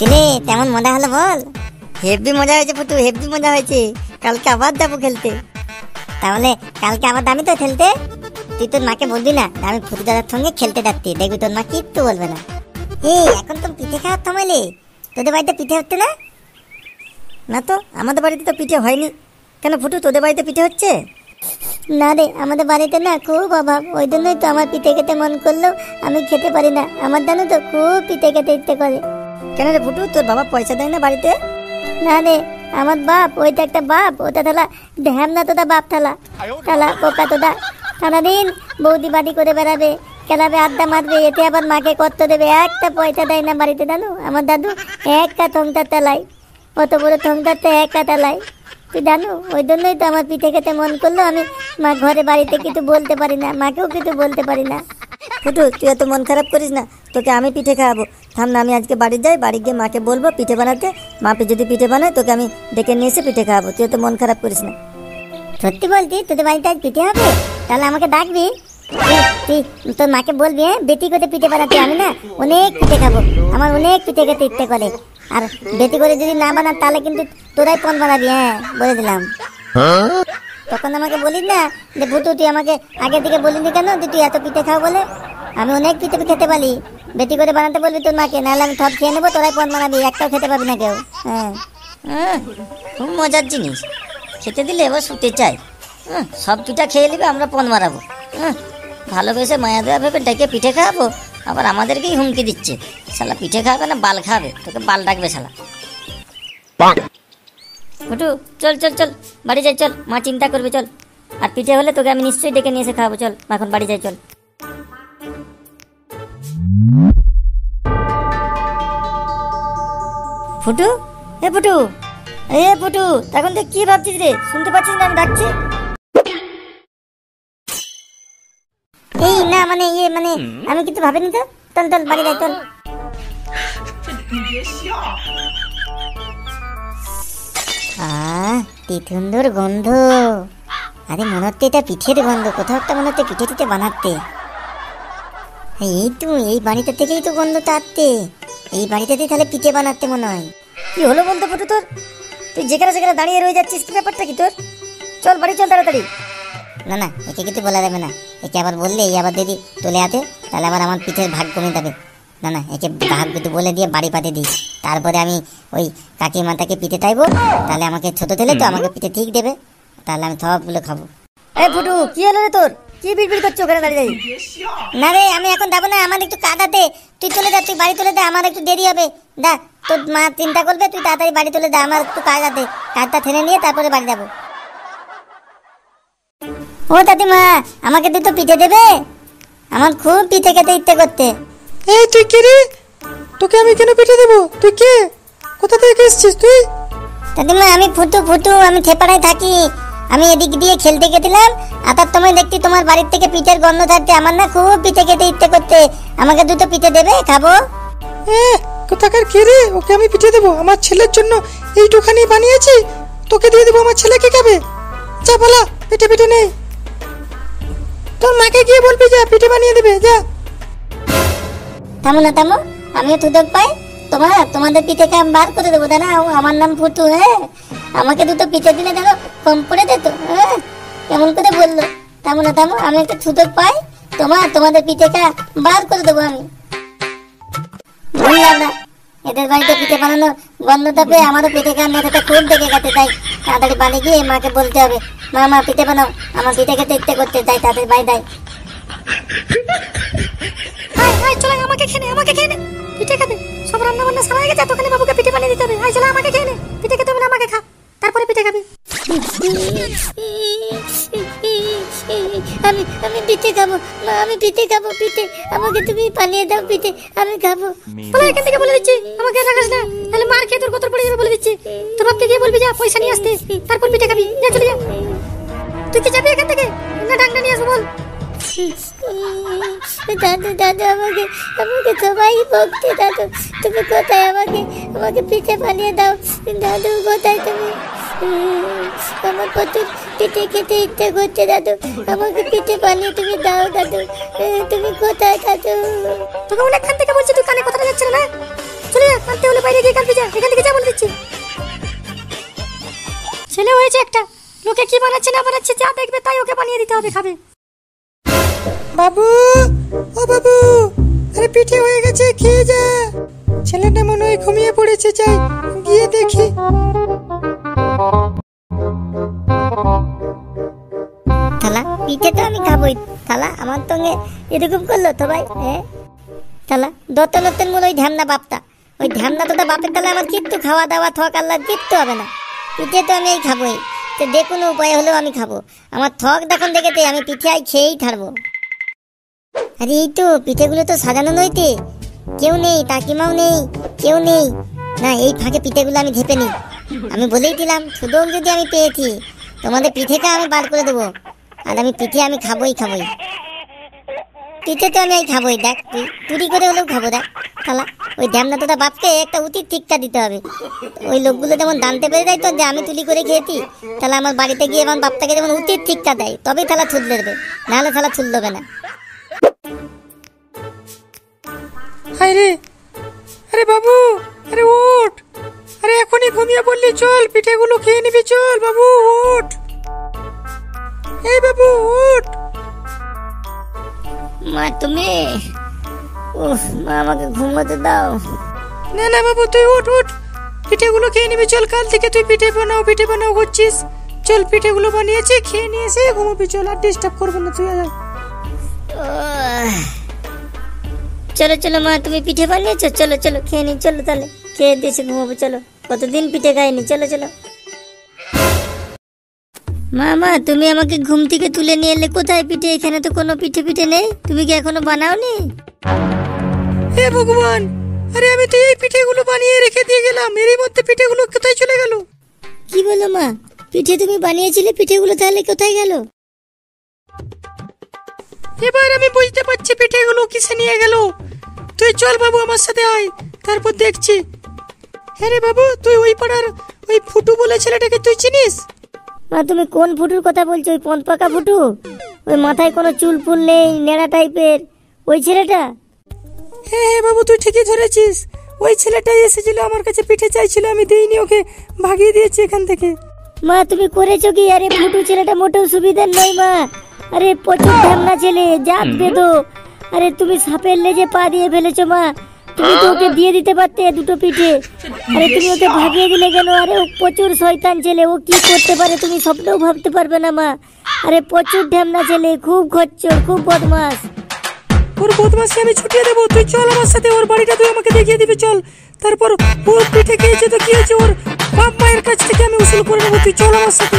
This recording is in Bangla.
কিরে তেমন মজা হলো বল? হেভি মজা হয়েছে ফুটু, হেভি মজা হয়েছে। কালকে আবার যাবো খেলতে। তাহলে কালকে আবার দামি তো খেলতে। তুই তোর মাকে বলবি না আমি ফুটু দাদার সঙ্গে খেলতে যাচ্ছি, দেখবি তোর মা কিচ্ছু বলবে না। এই এখন তো পিঠে খাওয়ার থামাইলে, তোদের বাড়িতে পিঠে হচ্ছে না? না তো, আমাদের বাড়িতে তো পিঠে হয়নি। কেন ফুটু, তোদের বাড়িতে পিঠে হচ্ছে? না রে, আমাদের বাড়িতে না খুব অভাব, ওই জন্যই তো আমার পিঠে খেতে মন করলেও আমি খেতে পারি না। আমার জানো তো খুব পিঠে খেতে ইচ্ছে করে। কেন রে ফুটু, তোর বাবা পয়সা দেয় না বাড়িতে? না রে, আমার বাপ ওইটা একটা বাপ, ওটা থালা ধ্যাম না তোটা বাপ থালা থালা পোকা তোটা সারাদিন বৌদি বাড়ি করে বেড়াবে, খেলাবে, আড্ডা মারবে, এতে আবার মাকে কষ্ট দেবে, একটা পয়সা দেয় না বাড়িতে। জানো আমার দাদু একটা সংসার চালায়, অত বড় সংসারটা একা চালায়, তুই জানো। ওই জন্যই তো আমার পিঠে খেতে মন করলো আমি মা ঘরে বাড়িতে কিছু বলতে পারি না, মাকেও কিছু বলতে পারি না। ফুটু তুই এত মন খারাপ করিস না, তোকে আমি পিঠে খাওয়াবো। থাম না, আমি আজকে বাড়ি যাই, বাড়ি গিয়ে মাকে বলবো পিঠে বানাতে। মা যদি পিঠে বানায় তোকে আমি ডেকে নিয়ে এসে পিঠে খাওয়াবো। তুই এত মন খারাপ করিস না। সত্যি বলছি তোদের বাড়িতে আজ পিঠে হবে? তাহলে আমাকে ডাকবি, তুই তোর মাকে বলবি হ্যাঁ বেটি করে পিঠে বানাতে। আমি না অনেক পিঠে খাবো, আমার অনেক পিঠে খেতে ইচ্ছে করে। আর বেটি করে যদি না বানান তাহলে কিন্তু তোরাই পণ বানাবি, হ্যাঁ বলে দিলাম। তখন আমাকে বলিস না যে ভুতু তুই আমাকে আগে থেকে বলিনি কেন যে তুই এত পিঠে খাও বলে। আমি অনেক পিঠে খেতে পারি, বেটি করে বানাতে বলবি তোর মাকে, নাহলে আমি সব খেয়ে নেবো, তোরাই পণ বানাবি, একটাও খেতে পাবি না কেউ। হ্যাঁ খুব মজার জিনিস, খেতে দিলে এবার শুতে চাই। সব পিঠা খেয়ে নিবে, আমরা পণ মারাবো। ভালোবেসে মায়া দেওয়া ভেবে ডেকে পিঠে খাওয়াবো, আবার আমাদেরকেই হুমকি দিচ্ছে। শালা পিঠে খাবে না বাল খাবে, তোকে বাল ডাকবে শালা। ফুটু চল চল চল বাড়ি যাই, চল, মা চিন্তা করবে, চল। আর পিঠে হলে তোকে আমি নিশ্চয়ই ডেকে নিয়ে এসে খাওয়াবো, চল এখন বাড়ি যাই, চল। ফুটু এ ফুটু, এ ফুটু, এখন তুই কি ভাবছিস রে? শুনতে পাচ্ছিস না আমি ডাকছি? এই না মানে ইয়ে মানে আমি কিছু ভাবিনি তো। চল চল বাড়ি যাই, চল। কি সুন্দর গন্ধ। আরে মনে হচ্ছে এটা পিঠের গন্ধ, কোথাও একটা মনে হচ্ছে পিঠে টিঠে বানাতে। এই তো এই বাড়িটা থেকেই তো গন্ধটা আসছে, এই বাড়িটাতেই তাহলে পিঠে বানাতে মনে হয়। কি হলো বলতো ফুটু তোর? তুই যেখানে যেখানে দাঁড়িয়ে রয়ে যাচ্ছিস, কি ব্যাপারটা কি তোর? চল বাড়ি চল তাড়াতাড়ি। না না, একে কিছু বলা যাবে না, একে আবার বললে এই আবার যদি চলে আসে তাহলে আবার আমার পিঠের ভাগ কমে যাবে। না না, একে ভাগ কিছু বলে দিয়ে বাড়ি পাতে দিই, তারপরে আমি ওই কাকিমাটাকে পিঠে চাইবো, তাহলে আমাকে ছোট ছেলে তো আমাকে পিঠে ঠিক দেবে, তাহলে আমি সবগুলো খাবো। এই ফুটু কি হলো রে তোর? কি বিড়বিড় করছো ওখানে দাঁড়িয়ে? না রে আমি এখন যাবো না, আমার একটু কাজ আছে, তুই চলে যা, তুই বাড়ি চলে যা, আমার একটু দেরি হবে। যা, তোর মা চিন্তা করবে, তুই তাড়াতাড়ি বাড়ি চলে যা, আমার একটু কাজ আছে, কাজটা ঠেলে নিয়ে তারপরে বাড়ি যাবো। ও দাদিমা, আমাকে দুটো পিঠে দেবে? আমার খুব পিঠে খেতে ইচ্ছে করতে। এই তুই কে রে? তোকে আমি কেন পিঠে দেবো? তুই কে? কোথা থেকে এসেছিস তুই? দাদিমা আমি ফুটু, ফুটু আমি থেপাড়ায় থাকি। আমি এদিক দিয়ে খেলতে গেছিলাম, আর তার সময় দেখছি তোমার বাড়ির থেকে পিঠের গন্ধ থাকতে, আমার না খুব পিঠে খেতে ইচ্ছে করতে। আমাকে দুটো পিঠে দেবে, খাবো। কোথাকার কে রে? ওকে আমি পিঠে দেবো? আমার ছেলের জন্য এইটুখানি বানিয়েছি, তোকে দিয়ে দেবো? আমার ছেলেকে খাবে? যা বলা, পিঠে পিঠে নেই। তোর মাকে গিয়ে বলবি যা পিঠে বানিয়ে দেবে, যা। থামো না থামো, আমিও সুযোগ পাই, তোমাদের পিঠে কে আমি বার করে দেবো। জানা আমার নাম ফুটু, হ্যাঁ আমাকে দুটো পিঠে দিলে দেখো কম করে দে তো। হ্যাঁ কেমন করে বললো? থামো না থামো, আমি একটা সুযোগ পাই, তোমাদের পিঠে কে বার করে দেবো আমি। বললাম না এদের বাড়িতে পিঠে বানানো গন্ধটা পেয়ে আমারও পিঠে খাওয়ার নেশাটা খুব দেখে গেছে, তাই তাড়াতাড়ি বাড়ি গিয়ে মাকে বলতে হবে, মা পিঠে বানাও, আমার পিঠে খেতে ইচ্ছে করতে, তাই তাড়াতাড়ি বাড়ি দেয়। চলে আমাকে খেয়ে নে, আমাকে খেয়ে নে, পিঠে খাবে। সব রান্না বান্না সারা হয়ে গেছে, তোখানে বাবুকে পিঠে বানিয়ে দিতে হবে। আয় চলে আমাকে খেয়ে নে, পিঠে খেতে হবে না, আমাকে খা, তারপরে পিঠে খাবি। আমি পিঠে খাবো, মা আমি পিঠে খাবো, পিঠে আমাকে তুমি বানিয়ে দাও, পিঠে আমি খাবো। বলে এখান থেকে বলে দিচ্ছি, আমাকে রাখাস না, তাহলে মার খেয়ে তোর কত পড়ে যাবে বলে দিচ্ছি। তোর বাপকে গিয়ে বলবি যা পয়সা নিয়ে আসতে, তারপর পিঠে খাবি। যা চলে যা। তুই কি যাবি এখান থেকে না ডাংটা নিয়ে আসবো? বল। দাদু দাদু আমাকে সবাই বকতে, দাদু তুমি কোথায়? আমাকে পিঠে বানিয়ে দাও, দাদু কোথায় তুমি? আমার কত পিঠে খেতে ইচ্ছে করছে, দাদু আমাকে পিঠে বানিয়ে তুমি দাও, দাদু তুমি কোথায় দাদু? তোকে অনেকক্ষণ থেকে বলছি, তুই কানে কথাটা যাচ্ছে না? চলে যা, কাঁদতে হলে বাইরে গিয়ে কাঁদবি, যা এখান থেকে যা বলে দিচ্ছি। ছেলে হয়েছে একটা, লোকে কি বানাচ্ছে না বানাচ্ছে যা দেখবে তাই ওকে বানিয়ে দিতে হবে, খাবে। বাবু, ও বাবু, আরে পিঠে হয়ে গেছে, খেয়ে যা। ছেলেটা মনে হয় ঘুমিয়ে পড়েছে, যাই গিয়ে দেখি। থালা পিঠে তো আমি খাবোই, থালা আমার সঙ্গে এরকম করলো তো ভাই। থালা দত্তন মূল ওই ঢ্যামনা বাপটা, ওই ঢ্যামনা তোটা বাপের তাহলে আমার কিচ্ছু খাওয়া দাওয়া থক আল্লাহ কিচ্ছু হবে না। পিঠে তো আমি এই খাবোই, তো যে কোনো উপায় হলেও আমি খাবো। আমার থক দেখুন দেখেতে আমি পিঠে আই খেয়েই ছাড়বো। আরে এই তো পিঠেগুলো তো সাজানো নইতে, কেউ নেই, কাকিমাও নেই, কেউ নেই না। এই ফাঁকে পিঠেগুলো আমি ঢেপে নিই। আমি বলেই দিলাম সুযোগ যদি আমি পেয়েছি তোমাদের পিঠেটা আমি বার করে দেবো, আর আমি পিঠে আমি খাবোই। পিঠে তো আমি এই খাবোই, দেখ তুই চুরি করে হলেও খাবো। দেখ খালা, ওই ঢ্যামনা তোটা বাপকে একটা উচিত শিক্ষা দিতে হবে। ওই লোকগুলো যেমন জানতে পেরে যায় তো যে আমি চুরি করে খেয়েছি, তাহলে আমার বাড়িতে গিয়ে আমার বাপটাকে যেমন উচিত শিক্ষা দেয়, তবেই তাহলে ছুটলে দেবে, নাহলে তাহলে ছুটল হবে না। আরে আরে বাবু, আরে ওঠ, আরে এখনই ঘুমিয়ে পড়লি, চল পিঠেগুলো খেয়ে নিবি, চল বাবু ওঠ। এই বাবু ওঠ। মা তুমি, মা আমাকে ঘুমোতে দাও। না না বাবু, তুই ওঠ ওঠ, পিঠেগুলো খেয়ে নিবি, চল। কাল থেকে তুই পিঠে বানাও করছিস, চল পিঠেগুলো বানিয়েছি, খেয়ে নিয়ে এসে ঘুমোবি, চল। আর ডিস্টার্ব করবো না, তুই আয়। চলো মা, তুমি পিঠে বানিয়েছো, চলো খেয়ে নি, চলো তাহলে খেয়ে দিয়েছি ঘুমাবো, চলো। কতদিন পিঠে খাইনি, চলো। মা তুমি আমাকে ঘুম থেকে তুলে নিয়ে এলে, কোথায় পিঠে? এখানে তো কোনো পিঠে নেই, তুমি কি এখনো বানাওনি? হে ভগবান, আরে আমি তো এই পিঠেগুলো বানিয়ে রেখে দিয়ে গেলাম, এরই মধ্যে পিঠেগুলো কোথায় চলে গেল? কি বলো মা, পিঠে তুমি বানিয়েছিলে, পিঠেগুলো তাহলে কোথায় গেল? এবার আমি বুঝতে পারছি পিঠেগুলো কিসে নিয়ে গেল। তুই চল বাবু আমার সাথে আয়, তারপর দেখছি। হ্যাঁ রে বাবু, তুই ওই পাড়ার ওই ফুটু বলে ছেলেটাকে তুই চিনিস? মা তুমি কোন ফুটুর কথা বলছো? ওই পন্ত পাকা ফুটু, ওই মাথায় কোনো চুল ফুল নেই, নেড়া টাইপের, ওই ছেলেটা? হ্যাঁ বাবু, তুই ঠিকই ধরেছিস, ওই ছেলেটাই এসেছিল আমার কাছে, পিঠে চাইছিল, আমি দেইনি, ওকে ভাগিয়ে দিয়েছি এখান থেকে। মা তুমি করেছো কি? আরে ফুটু ছেলেটা মোটেও সুবিধার নয় মা, আরে প্রচুর ঢামনা ছেলে, জাত বেদো। আরে তুমি সাপের লেজে পা দিয়ে ফেলেছো মা, তুমি তো ওকে দিয়ে দিতে পারতে দুটো পিঠে, আরে তুমি ওকে ভাগিয়ে দিলে কেন? আরে ও প্রচুর শয়তান ছেলে, ও কি করতে পারে তুমি স্বপ্নেও ভাবতে পারবে না মা। আরে প্রচুর ঢামনা ছেলে, খুব খচ্চর, খুব বদমাস। ওর বদমাশি আমি ছুটিয়ে দেবো, তুই চল আমার সাথে, ওর বাড়িটা তুই আমাকে দেখিয়ে দিবি, চল। তারপর ওর পিঠে খেয়েছে তো কি হয়েছে, ওর বাপ মায়ের কাছ থেকে আমি উসুল করে নেবো, তুই চল আমার সাথে।